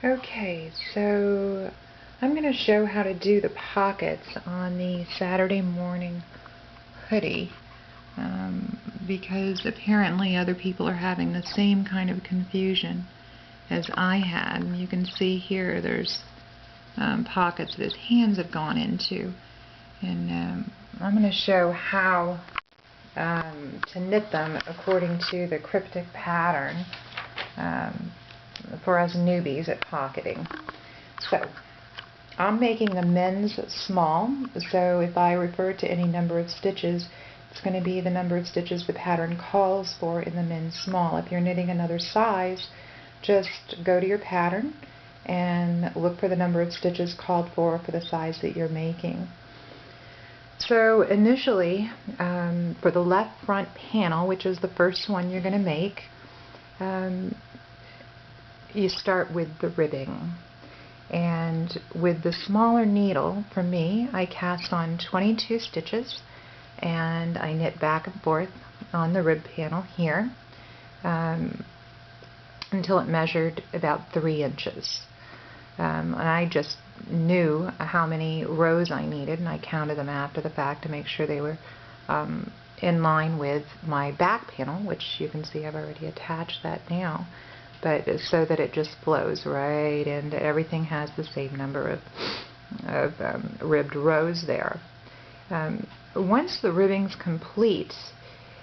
Okay, so I'm going to show how to do the pockets on the Saturday Morning Hoodie because apparently other people are having the same kind of confusion as I had. And you can see here there's pockets that his hands have gone into, and I'm going to show how to knit them according to the cryptic pattern for us newbies at pocketing. So I'm making the men's small, so if I refer to any number of stitches, it's going to be the number of stitches the pattern calls for in the men's small. If you're knitting another size, just go to your pattern and look for the number of stitches called for the size that you're making. So initially, for the left front panel, which is the first one you're going to make, you start with the ribbing. And with the smaller needle, for me, I cast on 22 stitches and I knit back and forth on the rib panel here until it measured about 3 inches. And I just knew how many rows I needed, and I counted them after the fact to make sure they were in line with my back panel, which you can see I've already attached that now, but so that it just flows right into everything, has the same number of ribbed rows there. Once the ribbing's complete,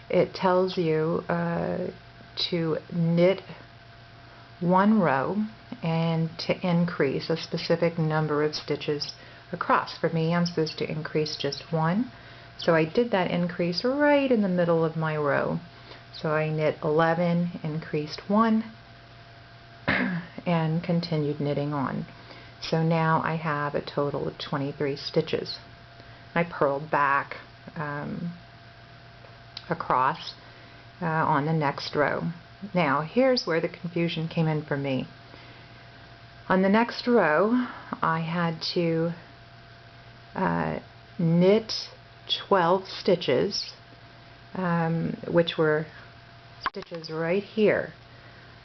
it tells you to knit 1 row and to increase a specific number of stitches across. For me, I'm supposed to increase just 1, so I did that increase right in the middle of my row. So I knit 11, increased 1, and continued knitting on. So now I have a total of 23 stitches. I purled back across on the next row. Now here's where the confusion came in for me. On the next row I had to knit 12 stitches, which were stitches right here.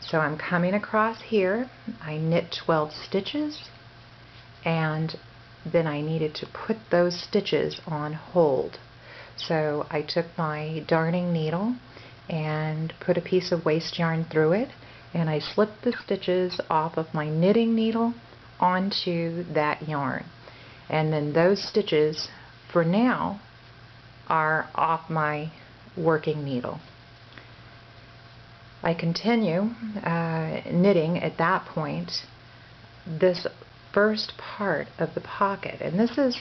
So I'm coming across here, I knit 12 stitches, and then I needed to put those stitches on hold. So I took my darning needle and put a piece of waste yarn through it, and I slipped the stitches off of my knitting needle onto that yarn. And then those stitches, for now, are off my working needle. I continue knitting at that point this first part of the pocket, and this is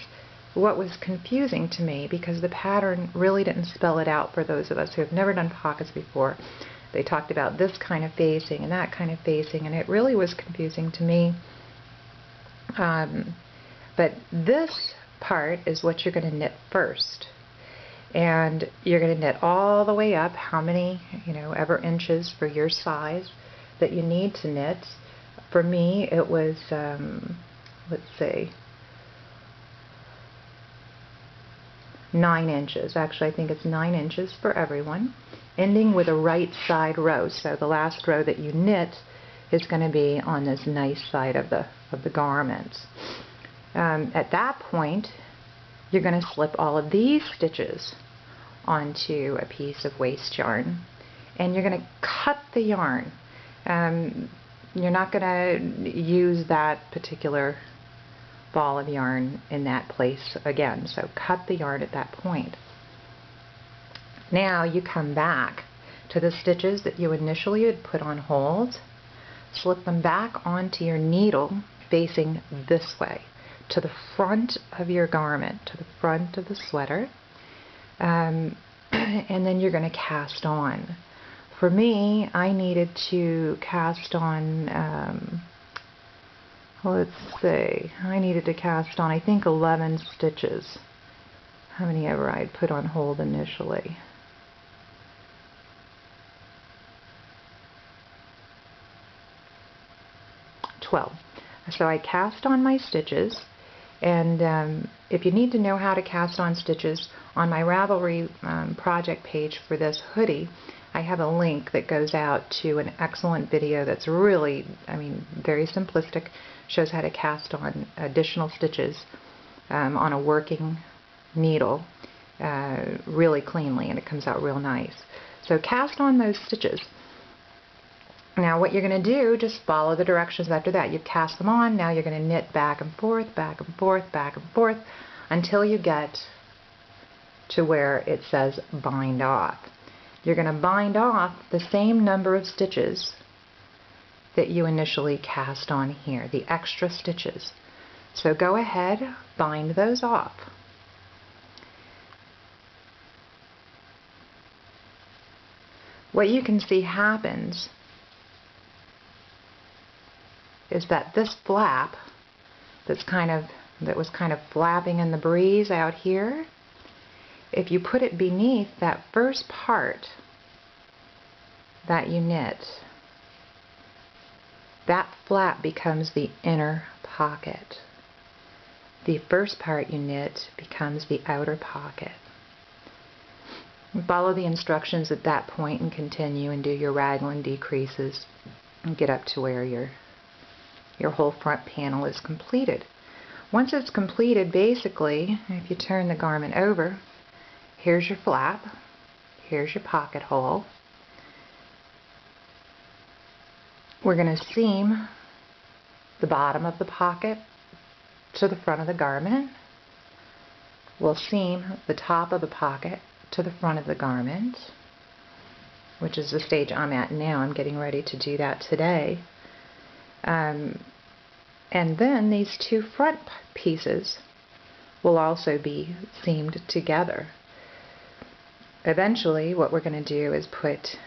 what was confusing to me because the pattern really didn't spell it out for those of us who have never done pockets before. They talked about this kind of facing and that kind of facing, and it really was confusing to me. But this part is what you're going to knit first. And you're going to knit all the way up, how many, ever inches for your size that you need to knit. For me, it was, let's see, 9 inches. Actually, I think it's 9 inches for everyone, ending with a right side row. So the last row that you knit is going to be on this nice side of the garment. At that point, you're going to slip all of these stitches onto a piece of waste yarn, and you're going to cut the yarn. You're not going to use that particular ball of yarn in that place again, so cut the yarn at that point. Now you come back to the stitches that you initially had put on hold, slip them back onto your needle facing this way, to the front of your garment, to the front of the sweater, and then you're going to cast on. For me, I needed to cast on, let's see, I needed to cast on, I think, 11 stitches. How many ever I'd put on hold initially? So I cast on my stitches, and if you need to know how to cast on stitches, on my Ravelry project page for this hoodie, I have a link that goes out to an excellent video that's really, I mean, very simplistic, shows how to cast on additional stitches on a working needle really cleanly, and it comes out real nice. So cast on those stitches. Now what you're going to do, just follow the directions after that. You've cast them on, now you're going to knit back and forth, back and forth, back and forth, until you get to where it says bind off. You're going to bind off the same number of stitches that you initially cast on here, the extra stitches. So go ahead, bind those off. What you can see happens is that this flap that was kind of flapping in the breeze out here, if you put it beneath that first part that you knit, that flap becomes the inner pocket. The first part you knit becomes the outer pocket. Follow the instructions at that point and continue and do your raglan decreases and get up to where your whole front panel is completed. Once it's completed, basically, if you turn the garment over, here's your flap, here's your pocket hole. We're going to seam the bottom of the pocket to the front of the garment. We'll seam the top of the pocket to the front of the garment, which is the stage I'm at now. I'm getting ready to do that today. And then these two front pieces will also be seamed together. Eventually, what we're going to do is put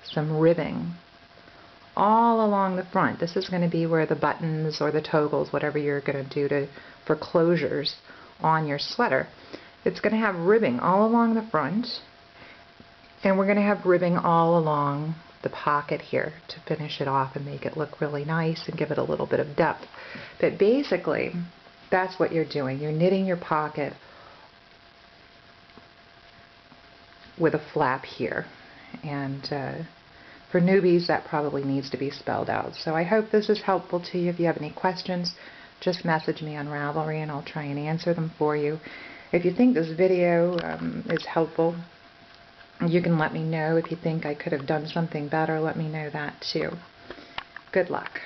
some ribbing all along the front. This is going to be where the buttons or the toggles, whatever you're going to do for closures on your sweater. It's going to have ribbing all along the front, and we're going to have ribbing all along the pocket here to finish it off and make it look really nice and give it a little bit of depth. But basically, that's what you're doing. You're knitting your pocket with a flap here, and for newbies that probably needs to be spelled out. So I hope this is helpful to you. If you have any questions, just message me on Ravelry and I'll try and answer them for you. If you think this video is helpful, you can let me know. If you think I could have done something better, let me know that too. Good luck.